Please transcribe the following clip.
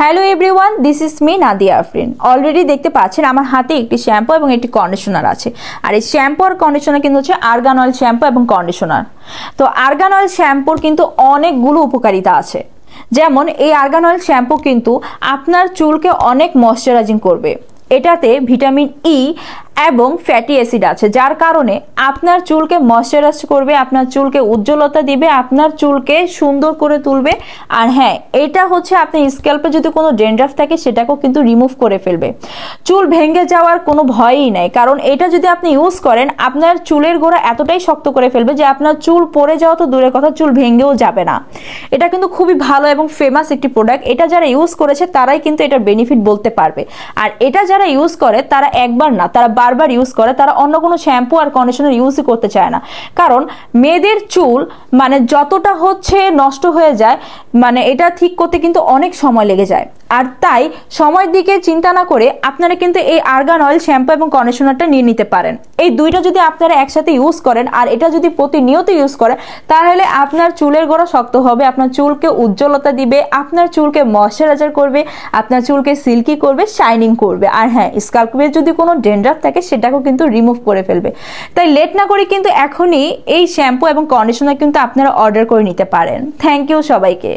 Hello everyone, this is me Nadia Afrin. Already দেখতে পাচ্ছেন আমার হাতে একটি শ্যাম্পু এবং একটি কন্ডিশনার আছে। আর এই শ্যাম্পু আর কন্ডিশনার কিন্তু হচ্ছে আর্গান অয়েল শ্যাম্পু এবং কন্ডিশনার। তো আর্গান অয়েল শ্যাম্পুর কিন্তু অনেকগুলো উপকারিতা আছে। যেমন এই আর্গান অয়েল শ্যাম্পু কিন্তু আপনার চুলকে অনেক ময়শ্চারাইজিং করবে। এটাতে ভিটামিন ই এবং ফ্যাটি অ্যাসিড আছে, যার কারণে আপনার চুলকে ময়শ্চারাইজ করবে, আপনার চুলকে উজ্জ্বলতা দিবে, আপনার চুলকে সুন্দর করে তুলবে। আর হ্যাঁ, এটা হচ্ছে আপনার স্ক্যাল্পে যদি কোনো ড্যান্ড্রাফ থাকে সেটাকেও কিন্তু রিমুভ করে ফেলবে। চুল ভেঙে যাওয়ার কোনো ভয়ই নাই, কারণ এটা যদি আপনি ইউজ করেন আপনার চুলের গোড়া এতটাই শক্ত করে ফেলবে যে আপনার চুল পড়ে যাওয়া তো দূরের কথা, চুল ভেঙেও যাবে না। এটা কিন্তু খুবই ভালো এবং ফেমাস একটি প্রোডাক্ট। এটা যারা ইউজ করেছে তারাই কিন্তু এটার বেনিফিট বলতে পারবে। আর এটা যারা ইউজ করে তারা একবার না, তারা বারবার ইউজ করে, তারা অন্য কোনো শ্যাম্পু আর কন্ডিশনার ইউজই করতে চায় না। কারণ মেয়েদের চুল মানে যতটা হচ্ছে নষ্ট হয়ে যায়, মানে এটা ঠিক করতে কিন্তু অনেক সময় লেগে যায়। আর তাই সময়ের দিকে চিন্তা না করে আপনারা কিন্তু এই আর্গান অয়েল শ্যাম্পু এবং কন্ডিশনারটা নিয়ে নিতে পারেন। এই দুইটা যদি আপনারা একসাথে ইউজ করেন আর এটা যদি প্রতিনিয়ত ইউজ করেন, তাহলে আপনার চুলের গোড়া শক্ত হবে, আপনার চুলকে উজ্জ্বলতা দিবে, আপনার চুলকে ময়শ্চারাইজার করবে, আপনার চুলকে সিল্কি করবে, শাইনিং করবে। আর হ্যাঁ, স্ক্যাল্পে যদি কোনো ড্যান্ড্রাফ থাকে সেটাকেও কিন্তু রিমুভ করে ফেলবে। তাই লেট না করে কিন্তু এখনই এই শ্যাম্পু এবং কন্ডিশনার কিন্তু আপনারা অর্ডার করে নিতে পারেন। থ্যাংক ইউ সবাইকে।